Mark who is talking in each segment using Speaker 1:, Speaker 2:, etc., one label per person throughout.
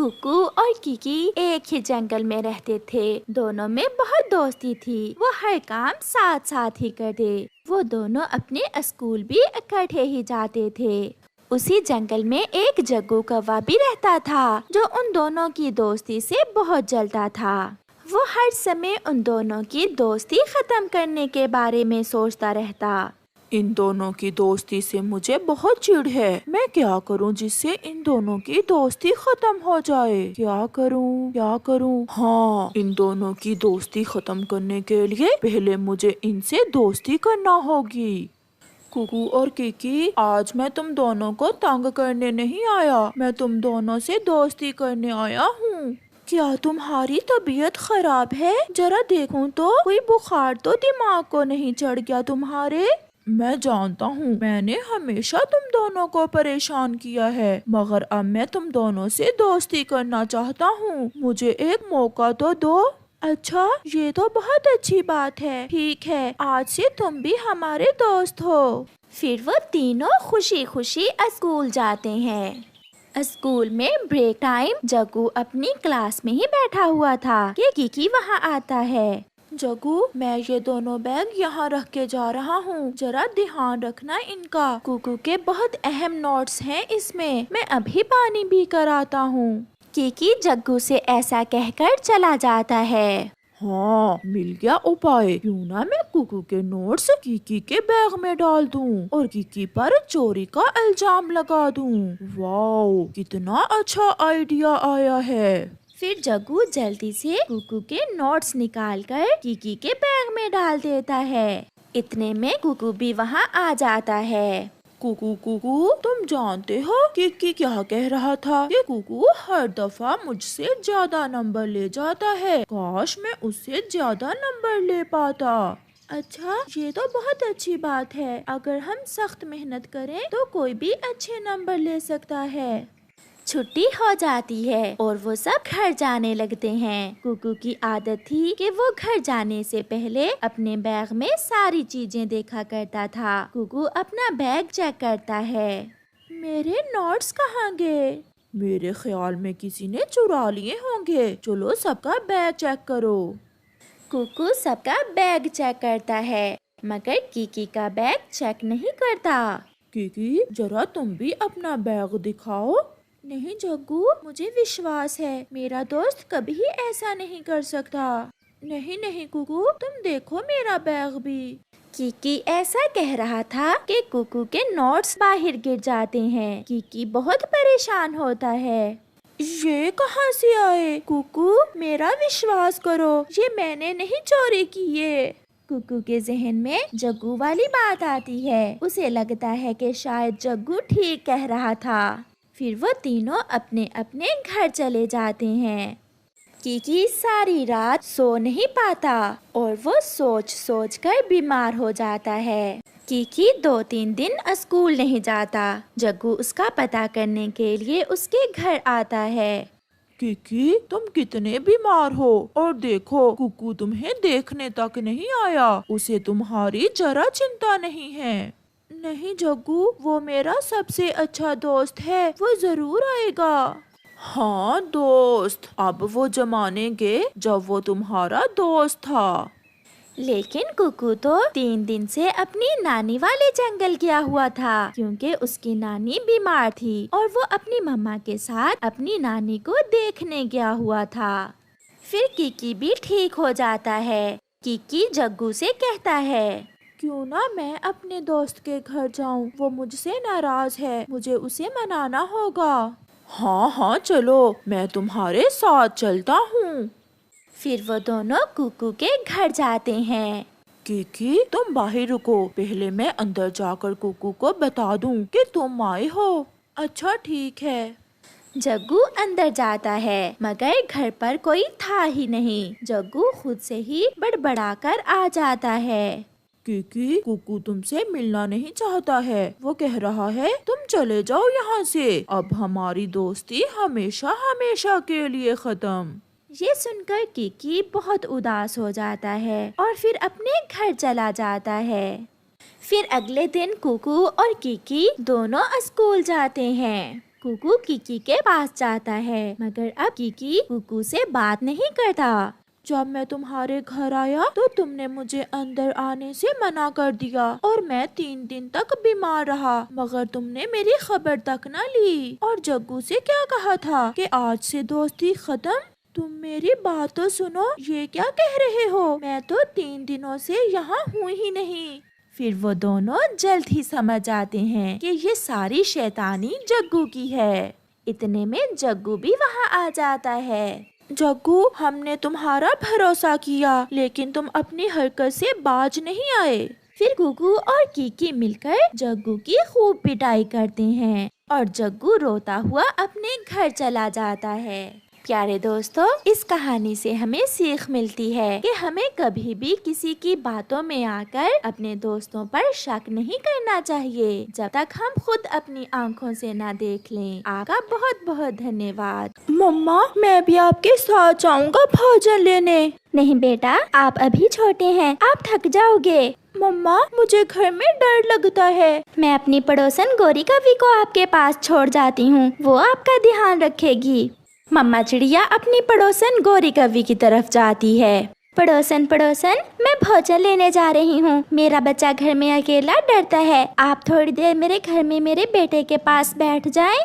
Speaker 1: कुकू और कीकी एक ही जंगल में रहते थे। दोनों में बहुत दोस्ती थी। वो हर काम साथ साथ ही करते। वो दोनों अपने स्कूल भी इकट्ठे ही जाते थे। उसी जंगल में एक जग्गू कौवा भी रहता था, जो उन दोनों की दोस्ती से बहुत जलता था। वो हर समय उन दोनों की दोस्ती खत्म करने के बारे में सोचता रहता।
Speaker 2: इन दोनों की दोस्ती से मुझे बहुत चिढ़ है। मैं क्या करूं जिससे इन दोनों की दोस्ती खत्म हो जाए? क्या करूं? हाँ, इन दोनों की दोस्ती खत्म करने के लिए पहले मुझे इनसे दोस्ती करना होगी। कुकू और कीकी, आज मैं तुम दोनों को तंग करने नहीं आया, मैं तुम दोनों से दोस्ती करने आया हूँ। क्या तुम्हारी तबीयत खराब है? जरा देखूं तो कोई बुखार तो दिमाग को नहीं चढ़ गया तुम्हारे? मैं जानता हूँ, मैंने हमेशा तुम दोनों को परेशान किया है, मगर अब मैं तुम दोनों से दोस्ती करना चाहता हूँ। मुझे एक मौका तो दो। अच्छा, ये तो बहुत अच्छी बात है। ठीक है, आज से तुम भी हमारे दोस्त हो।
Speaker 1: फिर वो तीनों खुशी खुशी स्कूल जाते हैं। स्कूल में ब्रेक टाइम जग्गू अपनी क्लास में ही बैठा हुआ था कि कीकी वहाँ आता है।
Speaker 2: जग्गू, मैं ये दोनों बैग यहाँ रख के जा रहा हूँ, जरा ध्यान रखना इनका। कुकू के बहुत अहम नोट्स हैं इसमें, मैं अभी पानी पी कर आता हूँ।
Speaker 1: कीकी जग्गू से ऐसा कहकर चला जाता है।
Speaker 2: हाँ, मिल गया उपाय। क्यों ना मैं कुकू के नोट्स कीकी के बैग में डाल दूँ और कीकी पर चोरी का इल्जाम लगा दूँ। वाओ, कितना अच्छा आइडिया आया है।
Speaker 1: फिर जग्गू जल्दी से कुकू के नोट्स निकालकर कीकी के बैग में डाल देता है। इतने में कुकू भी वहाँ आ जाता है।
Speaker 2: कुकू, तुम जानते हो कीकी क्या कह रहा था? कि कुकू हर दफा मुझसे ज्यादा नंबर ले जाता है। काश मैं उससे ज्यादा नंबर ले पाता।
Speaker 1: अच्छा, ये तो बहुत अच्छी बात है। अगर हम सख्त मेहनत करें तो कोई भी अच्छे नंबर ले सकता है। छुट्टी हो जाती है और वो सब घर जाने लगते हैं। कुकू की आदत थी कि वो घर जाने से पहले अपने बैग में सारी चीजें देखा करता था। कुकू अपना बैग चेक करता है।
Speaker 2: मेरे नोट्स कहाँ गए? मेरे ख्याल में किसी ने चुरा लिए होंगे। चलो सबका बैग चेक करो।
Speaker 1: कुकू सबका बैग चेक करता है, मगर कीकी का बैग चेक नहीं करता।
Speaker 2: कीकी, जरा तुम भी अपना बैग दिखाओ।
Speaker 1: नहीं जग्गू, मुझे विश्वास है मेरा दोस्त कभी ऐसा नहीं कर सकता।
Speaker 2: नहीं कुकू, तुम देखो मेरा बैग भी।
Speaker 1: कीकी ऐसा कह रहा था कि कुकू के नोट्स बाहर गिर जाते हैं। कीकी बहुत परेशान होता है।
Speaker 2: ये कहाँ से आए? कुकू, मेरा विश्वास करो, ये मैंने नहीं चोरी किए।
Speaker 1: कुकू के जहन में जग्गू वाली बात आती है। उसे लगता है कि शायद जग्गू ठीक कह रहा था। फिर वो तीनों अपने अपने घर चले जाते हैं। कीकी सारी रात सो नहीं पाता और वो सोच कर बीमार हो जाता है। कीकी 2-3 दिन स्कूल नहीं जाता। जग्गू उसका पता करने के लिए उसके घर आता है।
Speaker 2: कीकी, तुम कितने बीमार हो, और देखो कुकू तुम्हें देखने तक नहीं आया। उसे तुम्हारी जरा चिंता नहीं है। नहीं जग्गू, वो मेरा सबसे अच्छा दोस्त है, वो जरूर आएगा। हाँ दोस्त, अब वो जमाने के जब वो तुम्हारा दोस्त था।
Speaker 1: लेकिन कुकू तो 3 दिन से अपनी नानी वाले जंगल गया हुआ था, क्योंकि उसकी नानी बीमार थी और वो अपनी मम्मा के साथ अपनी नानी को देखने गया हुआ था। फिर कीकी भी ठीक हो जाता है। कीकी जग्गू से कहता है,
Speaker 2: क्यों ना मैं अपने दोस्त के घर जाऊं? वो मुझसे नाराज है, मुझे उसे मनाना होगा। हाँ चलो, मैं तुम्हारे साथ चलता हूँ।
Speaker 1: फिर वो दोनों कुकू के घर जाते हैं।
Speaker 2: कीकी, तुम बाहर रुको, पहले मैं अंदर जाकर कुकू को बता दूं कि तुम आए हो। अच्छा ठीक है।
Speaker 1: जग्गू अंदर जाता है, मगर घर पर कोई था ही नहीं। जग्गू खुद से ही बड़बड़ाकर आ जाता है।
Speaker 2: कीकी, कुकू तुमसे मिलना नहीं चाहता है। वो कह रहा है तुम चले जाओ यहाँ से, अब हमारी दोस्ती हमेशा हमेशा के लिए खत्म।
Speaker 1: ये सुनकर कीकी बहुत उदास हो जाता है और फिर अपने घर चला जाता है। फिर अगले दिन कुकू और कीकी दोनों स्कूल जाते हैं। कुकू कीकी के पास जाता है, मगर अब कीकी कुकू से बात नहीं करता।
Speaker 2: जब मैं तुम्हारे घर आया तो तुमने मुझे अंदर आने से मना कर दिया और मैं 3 दिन तक बीमार रहा, मगर तुमने मेरी खबर तक न ली। और जग्गू से क्या कहा था कि आज से दोस्ती खत्म। तुम मेरी बात तो सुनो, ये क्या कह रहे हो? मैं तो 3 दिनों से यहाँ हूँ ही नहीं।
Speaker 1: फिर वो दोनों जल्द ही समझ जाते हैं कि ये सारी शैतानी जग्गू की है। इतने में जग्गू भी वहाँ आ जाता है।
Speaker 2: जग्गू, हमने तुम्हारा भरोसा किया, लेकिन तुम अपनी हरकत से बाज नहीं आए।
Speaker 1: फिर कुकू और कीकी मिलकर जग्गू की खूब पिटाई करते हैं और जग्गू रोता हुआ अपने घर चला जाता है। प्यारे दोस्तों, इस कहानी से हमें सीख मिलती है कि हमें कभी भी किसी की बातों में आकर अपने दोस्तों पर शक नहीं करना चाहिए, जब तक हम खुद अपनी आंखों से ना देख लें। आपका बहुत बहुत धन्यवाद।
Speaker 2: मम्मा, मैं भी आपके साथ जाऊंगा भोजन लेने।
Speaker 1: नहीं बेटा, आप अभी छोटे हैं, आप थक जाओगे।
Speaker 2: मम्मा, मुझे घर में डर लगता है।
Speaker 1: मैं अपनी पड़ोसन गोरी कवि को आपके पास छोड़ जाती हूँ, वो आपका ध्यान रखेगी। मम्मा चिड़िया अपनी पड़ोसन गोरी कवि की तरफ जाती है। पड़ोसन पड़ोसन, मैं भोजन लेने जा रही हूँ। मेरा बच्चा घर में अकेला डरता है। आप थोड़ी देर मेरे घर में मेरे बेटे के पास बैठ जाएं।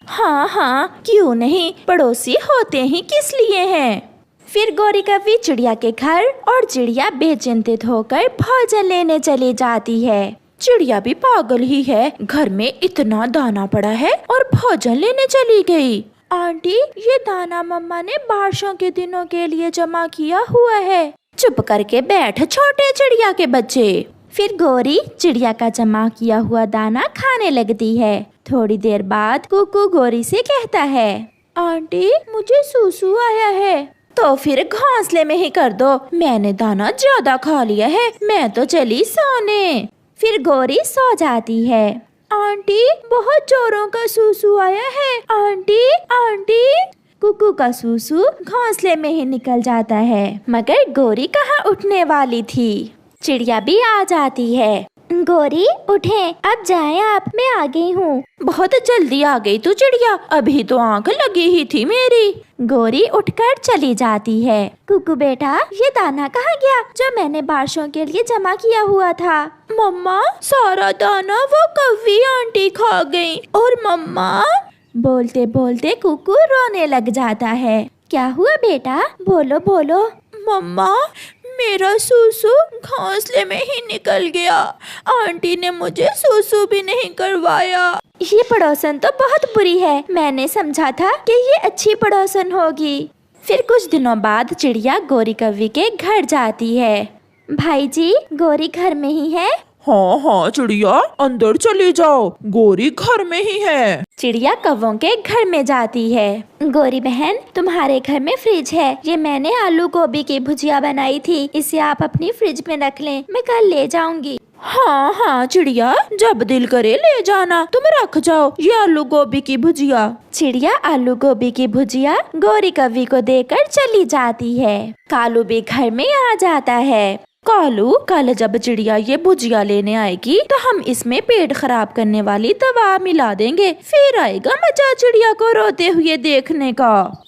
Speaker 2: हाँ हाँ, क्यों नहीं, पड़ोसी होते ही किस लिए हैं।
Speaker 1: फिर गोरी कवि चिड़िया के घर और चिड़िया बेचिंतित होकर भोजन लेने चली जाती है।
Speaker 2: चिड़िया भी पागल ही है, घर में इतना दाना पड़ा है और भोजन लेने चली गई। आंटी, ये दाना मम्मा ने बारिशों के दिनों के लिए जमा किया हुआ है।
Speaker 1: चुप करके बैठ छोटे चिड़िया के बच्चे। फिर गोरी चिड़िया का जमा किया हुआ दाना खाने लगती है। थोड़ी देर बाद कुकू गोरी से कहता है,
Speaker 2: आंटी, मुझे सूसू आया है।
Speaker 1: तो फिर घोंसले में ही कर दो, मैंने दाना ज्यादा खा लिया है, मैं तो चली सोने। फिर गोरी सो जाती है।
Speaker 2: आंटी, बहुत जोरों का सूसू आया है। Aunty aunty.
Speaker 1: कुकू का सूसू घोंसले में ही निकल जाता है, मगर गोरी कहाँ उठने वाली थी। चिड़िया भी आ जाती है। गोरी उठे, अब जाएं आप, मैं आ गई हूँ।
Speaker 2: बहुत जल्दी आ गई तू चिड़िया, अभी तो आंख लगी ही थी मेरी।
Speaker 1: गोरी उठकर चली जाती है। कुकू बेटा, ये दाना कहाँ गया जो मैंने बारिशों के लिए जमा किया हुआ था?
Speaker 2: मम्मा, सारा दाना वो कव्वी आंटी खा गई। और मम्मा।
Speaker 1: बोलते बोलते कुकू रोने लग जाता है। क्या हुआ बेटा, बोलो बोलो।
Speaker 2: मम्मा, मेरा सूसू घोंसले में ही निकल गया। आंटी ने मुझे सूसू भी नहीं करवाया।
Speaker 1: ये पड़ोसन तो बहुत बुरी है, मैंने समझा था कि ये अच्छी पड़ोसन होगी। फिर कुछ दिनों बाद चिड़िया गोरी कवि के घर जाती है। भाई जी, गोरी घर में ही है?
Speaker 2: हाँ हाँ चिड़िया, अंदर चली जाओ, गोरी घर में ही है।
Speaker 1: चिड़िया कौवों के घर में जाती है। गोरी बहन, तुम्हारे घर में फ्रिज है, ये मैंने आलू गोभी की भुजिया बनाई थी, इसे आप अपनी फ्रिज में रख लें, मैं कल ले जाऊंगी।
Speaker 2: हाँ हाँ चिड़िया, जब दिल करे ले जाना, तुम रख जाओ ये आलू गोभी की भुजिया।
Speaker 1: चिड़िया आलू गोभी की भुजिया गोरी कवि को देकर चली जाती है। कालू भी घर में आ जाता है।
Speaker 2: कालू, कल जब चिड़िया ये भुजिया लेने आएगी तो हम इसमें पेट खराब करने वाली दवा मिला देंगे, फिर आएगा मजा चिड़िया को रोते हुए देखने का।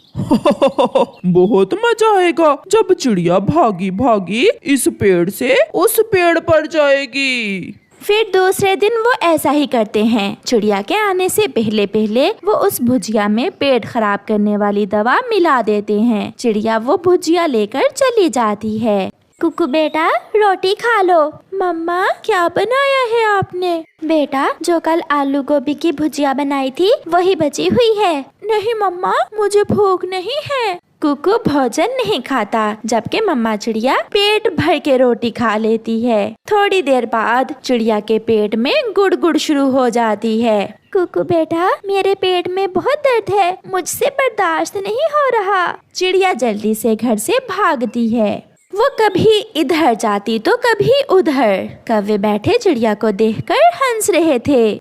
Speaker 2: बहुत मजा आएगा जब चिड़िया भागी भागी इस पेड़ से उस पेड़ पर जाएगी।
Speaker 1: फिर दूसरे दिन वो ऐसा ही करते हैं। चिड़िया के आने से पहले पहले वो उस भुजिया में पेट खराब करने वाली दवा मिला देते हैं। चिड़िया वो भुजिया लेकर चली जाती है। कुकू बेटा, रोटी खा लो।
Speaker 2: मम्मा, क्या बनाया है आपने?
Speaker 1: बेटा, जो कल आलू गोभी की भुजिया बनाई थी वही बची हुई है।
Speaker 2: नहीं मम्मा, मुझे भूख नहीं है।
Speaker 1: कुकू भोजन नहीं खाता, जबकि मम्मा चिड़िया पेट भर के रोटी खा लेती है। थोड़ी देर बाद चिड़िया के पेट में गुड़गुड़ शुरू हो जाती है। कुकू बेटा, मेरे पेट में बहुत दर्द है, मुझसे बर्दाश्त नहीं हो रहा। चिड़िया जल्दी से घर से भागती है। वो कभी इधर जाती तो कभी उधर। कौवे बैठे चिड़िया को देखकर हंस रहे थे।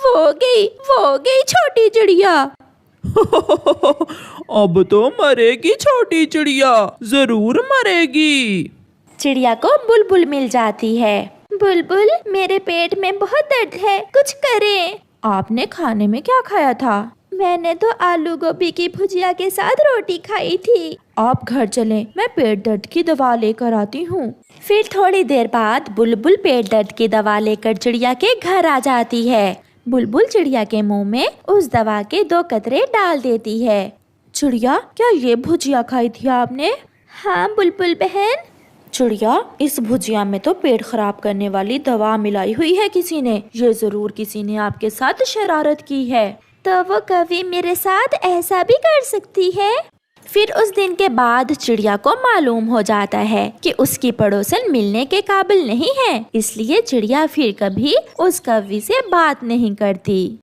Speaker 2: वो गई छोटी चिड़िया। अब तो मरेगी छोटी चिड़िया, जरूर मरेगी।
Speaker 1: चिड़िया को बुलबुल मिल जाती है। बुलबुल, मेरे पेट में बहुत दर्द है, कुछ करें। आपने खाने में क्या खाया था? मैंने तो आलू गोभी की भुजिया के साथ रोटी खाई थी। आप घर चलें, मैं पेट दर्द की दवा लेकर आती हूँ। फिर थोड़ी देर बाद बुलबुल पेट दर्द की दवा लेकर चिड़िया के घर आ जाती है। बुलबुल चिड़िया के मुंह में उस दवा के 2 कतरे डाल देती है। चिड़िया, क्या ये भुजिया खाई थी आपने? हाँ बुलबुल बहन। चिड़िया, इस भुजिया में तो पेट खराब करने वाली दवा मिलाई हुई है किसी ने। ये जरूर किसी ने आपके साथ शरारत की है। तो वो कभी मेरे साथ ऐसा भी कर सकती है? फिर उस दिन के बाद चिड़िया को मालूम हो जाता है कि उसकी पड़ोसन मिलने के काबिल नहीं है, इसलिए चिड़िया फिर कभी उस कौवे से बात नहीं करती।